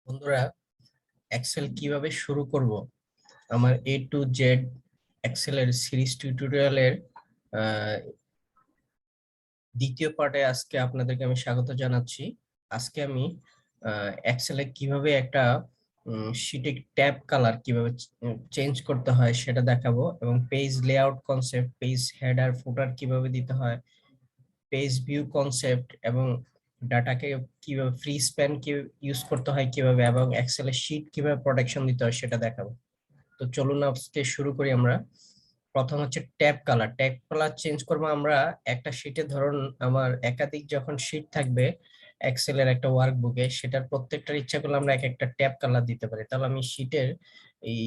বন্ধুরা, এক্সেল কিভাবে শুরু করব আমার এ টু জেড এক্সেলের সিরিজ টিউটোরিয়ালের দ্বিতীয় পার্টে আজকে আপনাদেরকে আমি স্বাগত জানাচ্ছি। আজকে আমি এক্সেলে কিভাবে একটা শীটে ট্যাব কালার কিভাবে চেঞ্জ করতে হয় সেটা দেখাবো, এবং page layout concept, page header ফুটার কিভাবে দিতে হয়, পেজ ভিউ কনসেপ্ট এবং ডাটাকে কিভাবে ফ্রি স্প্যান কি ইউজ করতে হয় কিভাবে, এবং এক্সেলের শীট কিভাবে প্রোটেকশন দিতে হয় সেটা দেখাবো। তো চলুন আজকে শুরু করি আমরা। প্রথম হচ্ছে ট্যাব কালার চেঞ্জ করবো আমরা একটা শীটে। ধরুন আমার একাধিক যখন শীট থাকবে এক্সেলের একটা ওয়ার্কবুকে, সেটার প্রত্যেকটার ইচ্ছা করলে আমরা এক একটা ট্যাব কালার দিতে পারি। তাহলে আমি শীটের এই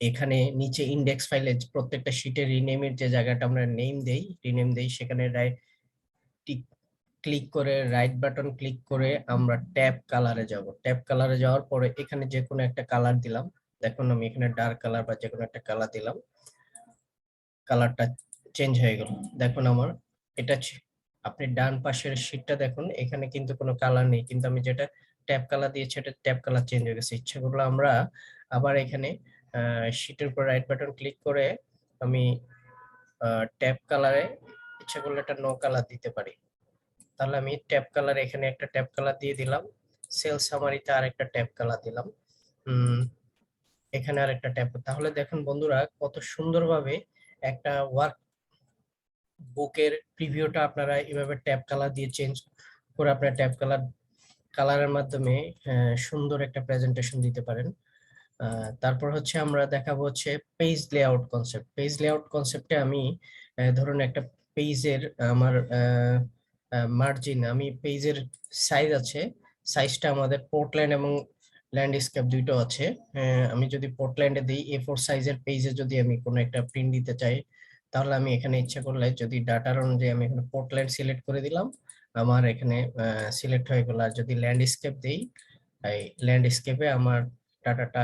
এখানে নিচে ইন্ডেক্স ফাইলে প্রত্যেকটা শীটের রিনেমের যে জায়গাটা আমরা রিনেম দেই, সেখানে রাইট ক্লিক করে রাইট বাটন ক্লিক করে আমরা ট্যাব কালারে যাব। ট্যাব কালারে যাওয়ার পরে এখানে যে কোনো একটা কালার দিলাম। দেখুন আমি এখানে ডার্ক কালার বা যে কোনো একটা কালার দিলাম, কালারটা চেঞ্জ হয়ে গেল। দেখুন আমার এটা আপনি ডান পাশের শীটটা দেখুন, এখানে কিন্তু কোনো কালার নেই, কিন্তু আমি যেটা ট্যাব কালার দিয়েছি এটা ট্যাব কালার চেঞ্জ হয়ে গেছে। ইচ্ছা করলে আমরা আবার এখানে শীটের উপর রাইট বাটন ক্লিক করে আমি ট্যাব কালারে ইচ্ছা করলে একটা নো কালার দিতে পারি। তাহলে আমি ট্যাব কালার এখানে একটা ট্যাব কালার দিয়ে দিলাম, সেল সামারিতে আর একটা ট্যাব কালার দিলাম, এখানে আর একটা ট্যাব। তাহলে দেখুন বন্ধুরা কত সুন্দরভাবে একটা ওয়ার্ক বুকের প্রিভিউটা আপনারা এভাবে ট্যাব কালার দিয়ে চেঞ্জ করে আপনারা ট্যাব কালারের মাধ্যমে সুন্দর একটা প্রেজেন্টেশন দিতে পারেন। তারপর হচ্ছে আমরা দেখাবো হচ্ছে page layout concept. Page layout কনসেপ্টে আমি ধরুন একটা পেজের আমার মার্জিন, আমি পেজের সাইজ আছে, সাইজটা আমাদের পোর্টল্যান্ড এবং ল্যান্ডস্কেপ দুইটো আছে। আমি যদি পোর্টল্যান্ডে দিই, A4 সাইজের পেজে যদি আমি কোনো একটা প্রিন্ট দিতে চাই, তাহলে আমি এখানে ইচ্ছা করলে যদি ডাটার অনুযায়ী আমি এখানে পোর্টল্যান্ড সিলেক্ট করে দিলাম, আমার এখানে সিলেক্ট হয়ে গেল। আর যদি ল্যান্ডস্কেপ দেই, এই ল্যান্ডস্কেপে আমার ডাটাটা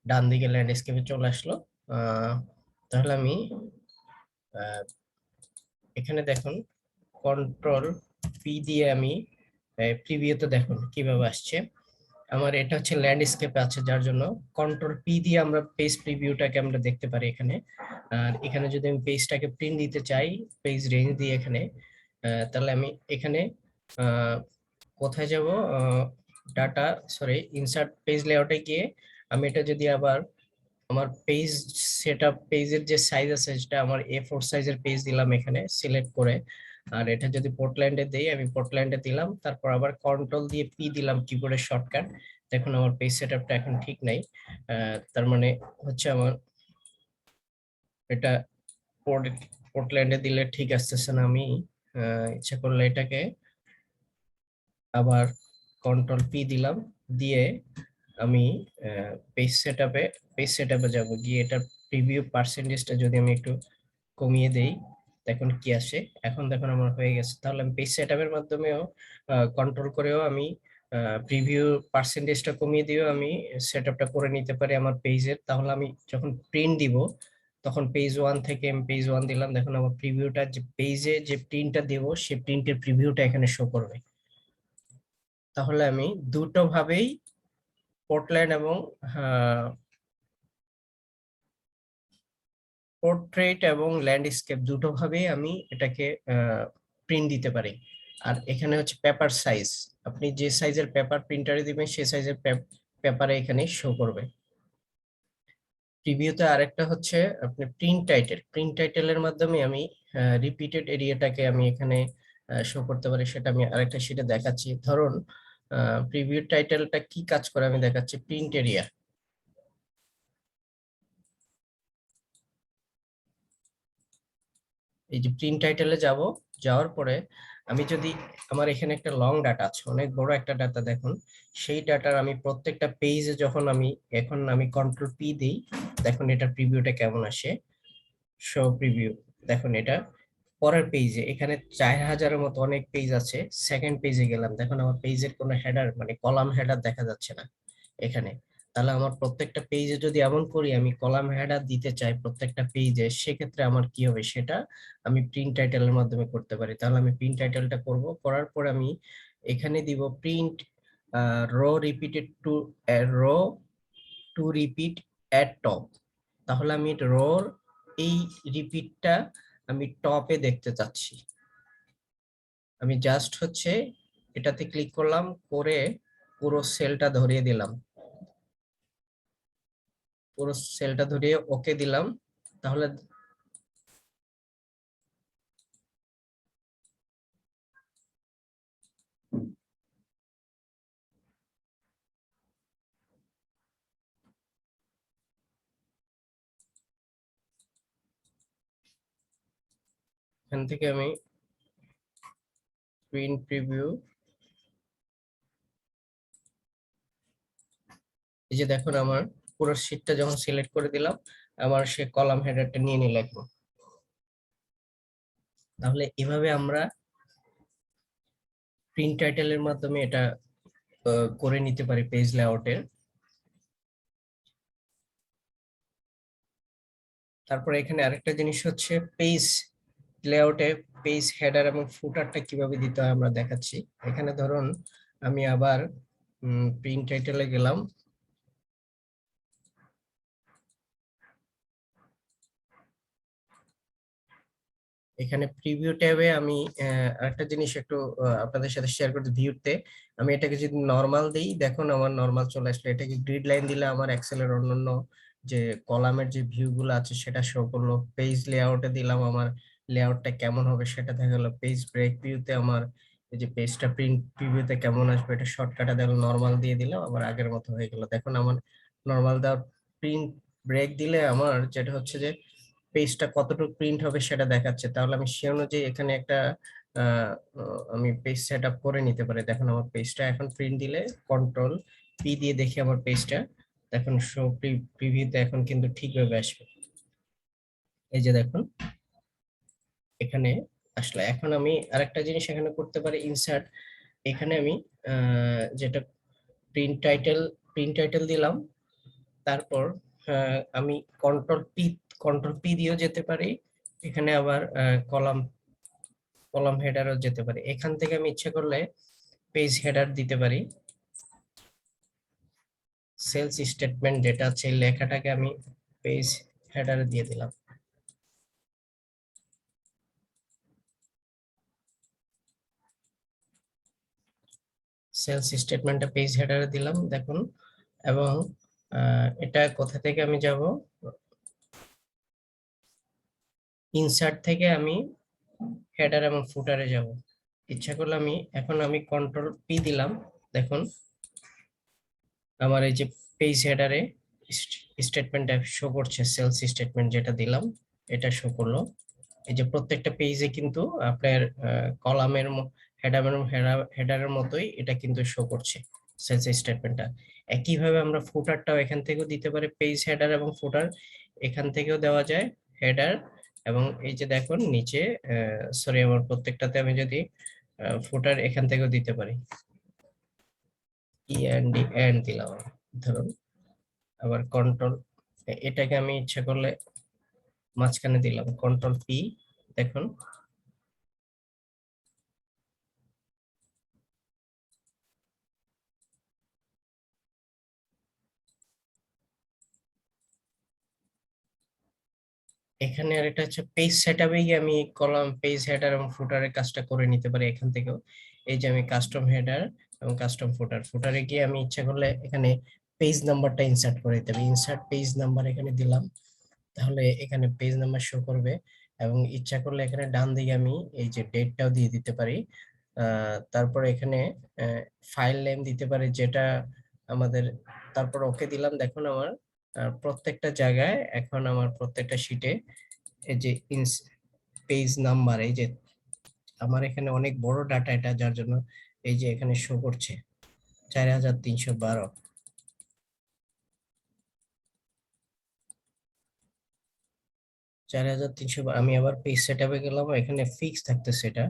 ডান দিকে ল্যান্ডস্কেপে চলে আসলো। তাহলে আমি এখানে দেখুন কন্ট্রোল পি দিয়ে আমি প্রিভিউতে দেখুন কিভাবে আসছে। আমার এটা হচ্ছে ল্যান্ডস্কেপে আছে, যার জন্য কন্ট্রোল পি দিয়ে আমরা পেজ প্রিভিউটাকে আমরা দেখতে পারি এখানে। আর এখানে যদি আমি পেজটাকে প্রিন্ট দিতে চাই, পেজ রেঞ্জ দিয়ে এখানে, তাহলে আমি এখানে কোথায় যাব, ডাটা সরি ইনসার্ট পেজ লেআউটে গিয়ে আমি এটা যদি আবার আমার পেজ সেটআপ পেজের যে সাইজ আছে সেটা আমার A4 সাইজের পেজ দিলাম এখানে সিলেক্ট করে। আর এটা যদি পোর্টল্যান্ডে দেই, আমি পোর্টল্যান্ডে দিলাম, তারপর আবার কন্ট্রোল দিয়ে পি দিলাম কিবোর্ডের শর্টকাট। দেখুন আমার পেজ সেটআপটা এখন ঠিক নাই। তার মানে হচ্ছে আমার এটা পোর্টল্যান্ডে দিলে ঠিক আসতেছে না। আমি ইচ্ছা করলে এটাকে আবার কন্ট্রোল পি দিলাম, দিয়ে আমি পেজ সেটআপে যাব, গিয়ে এটা প্রিভিউ পার্সেন্টেজটা যদি আমি একটু কমিয়ে দেই, দেখুন কি আসে। এখন দেখুন আমার হয়ে গেছে। তাহলে আমি পেজ সেটআপের মাধ্যমেও কন্ট্রোল করেও আমি প্রিভিউ পার্সেন্টেজটা কমিয়ে দিয়েও আমি সেটআপটা করে নিতে পারি আমার পেজের। তাহলে আমি যখন প্রিন্ট দিব তখন পেজ 1 থেকে আমি পেজ 1 দিলাম, দেখুন আমার প্রিভিউটা যে পেজে যে প্রিন্টটা দেব সেই প্রিন্টের প্রিভিউটা এখানে শো করবে। তাহলে আমি দুটো ভাবেই পোর্টল্যান্ড এবং পোর্ট্রেট এবং ল্যান্ডস্কেপ দুটো ভাবেই আমি এটাকে প্রিন্ট দিতে পারি। আর এখানে হচ্ছে পেপার সাইজ, আপনি যে সাইজের পেপার প্রিন্টারে দিবেন সেই সাইজের পেপারে এখানে শো করবে। প্রিভিউতে আরেকটা হচ্ছে আপনি প্রিন্ট টাইটেলের মাধ্যমে আমি রিপিটেড এরিয়াটাকে আমি এখানে শো করতে পারি। সেটা আমি আরেকটা শীটে দেখাচ্ছি। ধরুন প্রিভিউ টাইটেলটা কি কাজ করে আমি দেখাচ্ছি। প্রিন্ট এরিয়া, এই যে প্রিন্ট টাইটেলে যাব, যাওয়ার পরে আমি যদি আমার এখানে একটা লং ডাটা আছে, অনেক বড় একটা ডাটা, দেখুন সেই ডাটার আমি প্রত্যেকটা পেজে যখন আমি এখন আমি কন্ট্রোল পি দিই, দেখুন এটা প্রিভিউটা কেমন আসে। শো প্রিভিউ, দেখুন এটা পরের পেজে এখানে 4000-এর মতো অনেক পেজ আছে। সেকেন্ড পেজে গেলাম, দেখুন আমার পেজের কোনো হেডার মানে কলাম হেডার দেখা যাচ্ছে না এখানে। তাহলে আমার প্রত্যেকটা পেজে যদি এমন করি আমি কলাম হেডার দিতে চাই প্রত্যেকটা পেজে, সেক্ষেত্রে আমার কি হবে সেটা আমি প্রিন্ট টাইটেলের মাধ্যমে করতে পারি। তাহলে আমি প্রিন্ট টাইটেলটা করব, করার পর আমি এখানে দিব print row repeated to row to repeat at top. তাহলে আমি রোর এই রিপিটটা আমি টপে দেখতে চাচ্ছি। আমি জাস্ট হচ্ছে এটাতে ক্লিক করলাম, করে পুরো সেলটা ধরিয়ে দিলাম, পুরো সেলটা ধরিয়ে ওকে দিলাম। তাহলে এখান থেকে আমি প্রিন্ট প্রিভিউ, এই যে দেখুন আমার পুরো শীটটা যখন সিলেক্ট করে দিলাম, আমার সে কলাম হেডারটা নিয়ে নিল একদম। তাহলে এভাবে আমরা প্রিন্ট টাইটেলের মাধ্যমে এটা করে নিতে পারি পেজ লেআউটের। তারপরে এখানে আরেকটা জিনিস হচ্ছে পেজ লেআউটে পেজ হেডার এবং ফুটারটা কিভাবে দিতে হয় আমরা দেখাচ্ছি। এখানে ধরুন আমি আবার প্রিন্ট টাইটেলে গেলাম, এখানে প্রিভিউ ট্যাবে আমি আরেকটা জিনিস একটু আপনাদের সাথে শেয়ার করতে, ভিউতে আমি এটাকে যদি নরমাল দিই, দেখুন আমার নরমাল চলে আসলো। এটাকে গ্রিড লাইন দিলে আমার এক্সেলের অন্যান্য যে কলামের যে ভিউ গুলো আছে সেটা শো করলো। পেজ লেআউটে দিলাম, আমার লেআউটটা কেমন হবে সেটা দেখা গেলো। পেজ ব্রেক ভিউতে আমার এই যে পেজটা প্রিন্ট প্রিভিউতে কেমন আসবে এটা শর্টকাটে দেখো, নরমাল দিয়ে দিলাম, আবার আগের মতো হয়ে গেল। দেখুন আমার নরমাল দেওয়ার প্রিন্ট ব্রেক দিলে আমার যেটা হচ্ছে যে পেজটা কতটুকু প্রিন্ট হবে সেটা দেখাচ্ছে। তাহলে আমি সে অনুযায়ী এখানে একটা আমি পেজ সেট আপ করে নিতে পারি। দেখুন আমার পেজটা এখন প্রিন্ট দিলে কন্ট্রোল পি দিয়ে দেখি আমার পেজটা, দেখুন শো প্রিভিউতে এখন কিন্তু ঠিকভাবে আসবে। এই যে দেখুন এখানে আসলে। এখন আমি আরেকটা জিনিস এখানে করতে পারি, ইনসার্ট। এখানে আমি যেটা প্রিন্ট টাইটেল, প্রিন্ট টাইটেল দিলাম, তারপর আমি কন্ট্রোল পি, কন্ট্রোল পি দিয়েও যেতে পারি। এখানে আবার কলাম কলাম হেডারও যেতে পারি। এখান থেকে আমি ইচ্ছে করলে পেজ হেডার দিতে পারি। সেলস স্টেটমেন্ট যেটা আছে লেখাটাকে আমি পেজ হেডারে দিয়ে দিলাম। সেলস স্টেটমেন্টটা পেজ হেডারে দিলাম দেখুন। এবং এটা কোথা থেকে আমি যাব, ইনসার্ট থেকে আমি হেডার এবং ফুটারে যাব। ইচ্ছা করলে আমি এখন আমি কন্ট্রোল পি দিলাম, দেখুন আমার এই যে পেজ হেডারে স্টেটমেন্টটা শো করছে, সেলস স্টেটমেন্ট যেটা দিলাম এটা শো করলো। এই যে প্রত্যেকটা পেজে কিন্তু আপনার কলামের হেডার হেডারের মতোই এটা কিন্তু শো করছে সেলস স্টেটমেন্টটা। একইভাবে আমরা ফুটারটাও এখান থেকেও দিতে পারি, পেজ হেডার এবং ফুটার এখান থেকেও দেওয়া যায় হেডার। এবং এই যে দেখুন নিচে সরি, আমার প্রত্যেকটাতে আমি যদি ফুটার এখান থেকেও দিতে পারি, ই এন্ড ডি এন্ড দিলাম ধরুন। আবার কন্ট্রোল, এটাকে আমি ইচ্ছা করলে মাঝখানে দিলাম, কন্ট্রোল পি, দেখুন এখানে। আর এটা হচ্ছে পেজ সেটআপে গিয়ে আমি কলাম পেজ হেডার এবং ফুটারের কাজটা করে নিতে পারি এখান থেকেও। এই যে আমি কাস্টম হেডার এবং কাস্টম ফুটার, ফুটারে গিয়ে আমি ইচ্ছা করলে এখানে পেজ নাম্বারটা ইনসার্ট করে দিতে পারি। ইনসার্ট পেজ নাম্বার এখানে দিলাম, তাহলে এখানে পেজ নাম্বার শো করবে। এবং ইচ্ছা করলে এখানে ডান দিকে আমি এই যে ডেটটাও দিয়ে দিতে পারি। তারপর এখানে ফাইল নেম দিতে পারি যেটা আমাদের। তারপর ওকে দিলাম, দেখুন আমার প্রত্যেকটা জায়গায় এখন আমার প্রত্যেকটা শিটে এই যে পেজ নাম্বার, এই যে আমার এখানে অনেক বড় ডাটা এটা, যার জন্য এই যে এখানে শো করছে 4312। 4300। আমি আবার পেজ সেটআপে গেলাম, এখানে ফিক্স থাকতেছে এটা,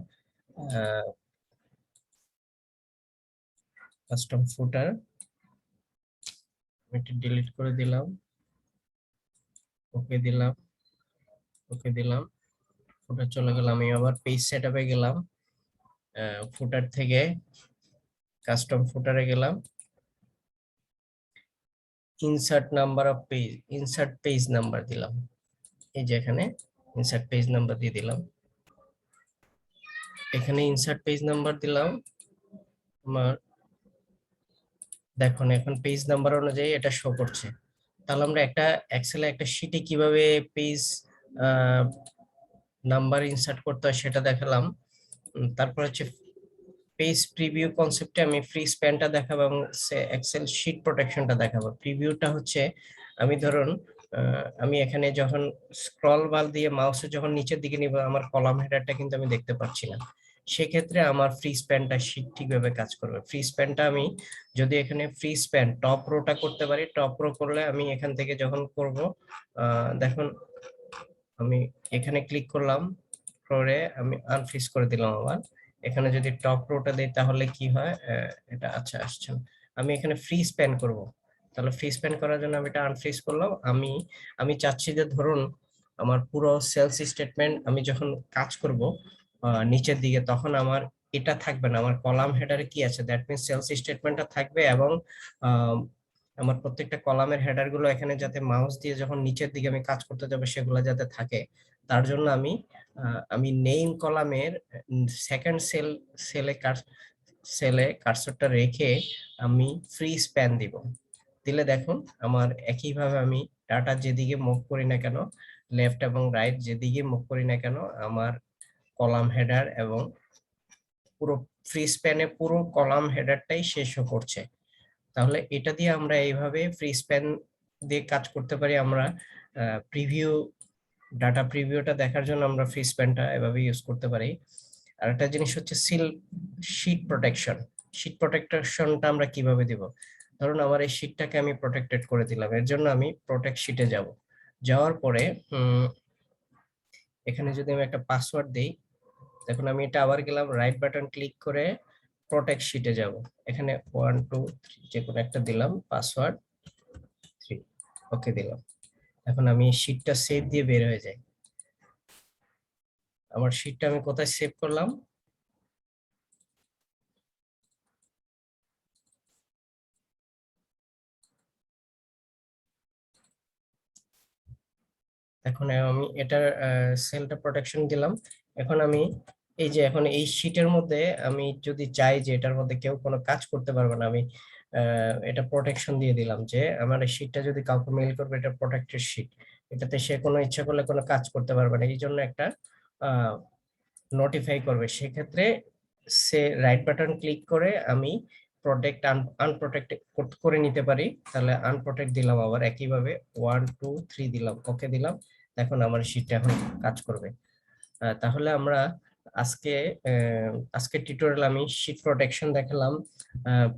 কাস্টম ফুটার এটা ডিলিট করে দিলাম, ওকে দিলাম, ওকে দিলাম, ফুটার চলে গেলাম। আমি আবার পেজ সেটআপে গেলাম, ফুটার থেকে কাস্টম ফুটারে গেলাম, insert number of page, insert page number দিলাম, এই যে এখানে ইনসার্ট পেজ নাম্বার দিয়ে দিলাম, এখানে ইনসার্ট পেজ নাম্বার দিলাম আমার, দেখুন এখন পেজ নাম্বার অনুযায়ী এটা শো করছে। তাহলে আমরা একটা এক্সেলে একটা শীটে কিভাবে পেজ নাম্বার ইনসার্ট করতে হয় সেটা দেখালাম। তারপর হচ্ছে পেজ প্রিভিউ কনসেপ্টে আমি ফ্রি স্প্যানটা দেখাবো এবং এক্সেল শীট প্রোটেকশনটা দেখাবো। প্রিভিউটা হচ্ছে আমি ধরুন আমি এখানে যখন স্ক্রল বার দিয়ে মাউসে যখন নিচের দিকে নিব আমার কলাম হেডারটা কিন্তু আমি দেখতে পাচ্ছি না, সেক্ষেত্রে আমার ফ্রি স্প্যানটা ঠিকভাবে কাজ করবে। ফ্রি স্প্যানটা আমি যদি এখানে ফ্রি স্প্যান টপ রোটা করতে পারি, টপ রো করলে আমি এখান থেকে যখন করব দেখুন আমি এখানে ক্লিক করলাম, করে আমি আনফ্রিজ করে দিলাম আবার। এখানে যদি টপ রোটা দেই তাহলে কি হয়, এটা আচ্ছা আসছে না। আমি এখানে ফ্রি স্প্যান করব, তাহলে ফ্রি স্প্যান করার জন্য আমি এটা আনফ্রিজ করলাম। আমি আমি চাচ্ছি যে ধরুন আমার পুরো সেলস স্টেটমেন্ট আমি যখন কাজ করব নিচের দিকে, তখন আমার এটা থাকবে না, আমার কলাম হেডারে কি আছে, দ্যাট মিন্স সেলস স্টেটমেন্টটা থাকবে এবং আহ, আমার প্রত্যেকটা কলামের হেডার গুলো এখানে যাতে মাউস দিয়ে যখন নিচের দিকে আমি কাজ করতে যাবো সেগুলো যাতে থাকে, তার জন্য আমি নেম কলামের সেকেন্ড সেলে সেলে কার্সরটা রেখে আমি ফ্রি স্প্যান দিব। দিলে দেখুন আমার একইভাবে আমি ডাটা যেদিকে মুভ করি না কেন, লেফট এবং রাইট যেদিকে মুভ করি না কেন, আমার কলাম হেডার এবং পুরো ফ্রি স্প্যানে পুরো কলাম হেডারটাই শেষ করছে। তাহলে এটা দিয়ে আমরা এইভাবে ফ্রি স্প্যান দিয়ে কাজ করতে পারি। আমরা প্রিভিউ ডাটা প্রিভিউটা দেখার জন্য আমরা ফ্রি স্প্যানটা এভাবে ইউজ করতে পারি। আর একটা জিনিস হচ্ছে শীট প্রোটেকশন। শীট প্রোটেকশনটা আমরা কিভাবে দিব, ধরুন আমার এই শীটটাকে আমি প্রোটেক্টেড করে দিলাম, এর জন্য আমি প্রোটেক্ট শীটে যাব। যাওয়ার পরে এখানে যদি আমি একটা পাসওয়ার্ড দিই, দেখুন আমি এটা আবার গেলাম, রাইট বাটন ক্লিক করে প্রোটেক্ট শীটে যাব, এখানে 1 2 3 যে কোনো একটা দিলাম, পাসওয়ার্ড 3, ওকে দিলাম। এখন আমি শীটটা সেভ দিয়ে বের হয়ে যাই। আমার শীটটা আমি কোথায় সেভ করলাম, এখন আমি এটার সেলটা প্রোটেকশন দিলাম। এখন আমি এই যে এখন এই শীটের মধ্যে আমি যদি চাই যে এটার মধ্যে কেউ কোনো কাজ করতে পারবে না, আমি এটা প্রোটেকশন দিয়ে দিলাম যে আমার এই শীটটা যদি কাউকে মেইল করবে এটা প্রোটেক্টেড শীট, এটাতে সে কোনো ইচ্ছা করলে কোনো কাজ করতে পারবে না, এই জন্য একটা নোটিফাই করবে। সেক্ষেত্রে সে রাইট বাটন ক্লিক করে আমি প্রোটেক্ট আনপ্রোটেক্ট করে নিতে পারি। তাহলে আনপ্রোটেক্ট দিলাম, আবার একইভাবে 1 2 3 দিলাম, ওকে দিলাম। এখন আমার শীটটা এখন কাজ করবে। তাহলে আমরা আজকে আজকে টিউটোরিয়াল আমি শীট প্রোটেকশন দেখালাম,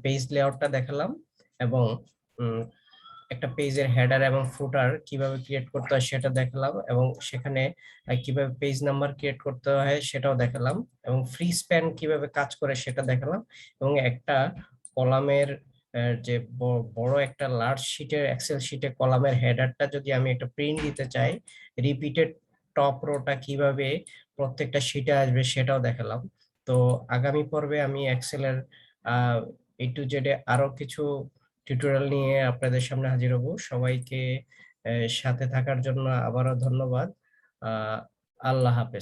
পেজ লেআউটটা দেখালাম এবং একটা পেজের হেডার এবং ফুটার কিভাবে ক্রিয়েট করতে হয় সেটা দেখালাম এবং সেখানে কিভাবে পেজ নাম্বার ক্রিয়েট করতে হয় সেটাও দেখালাম এবং ফ্রি স্প্যান কিভাবে কাজ করে সেটা দেখালাম। এবং একটা কলামের যে বড় একটা লার্জ শিটের এক্সেল শিটে কলামের হেডারটা যদি আমি একটা প্রিন্ট দিতে চাই, রিপিটেড টপ রোটা কিভাবে প্রত্যেকটা শিটে আসবে সেটাও দেখালাম। তো আগামী পর্বে আমি এক্সেলের A to Z আরো কিছু টিউটোরিয়াল নিয়ে আপনাদের সামনে হাজির হব। সবাইকে সাথে থাকার জন্য আবারও ধন্যবাদ। আল্লাহ হাফেজ।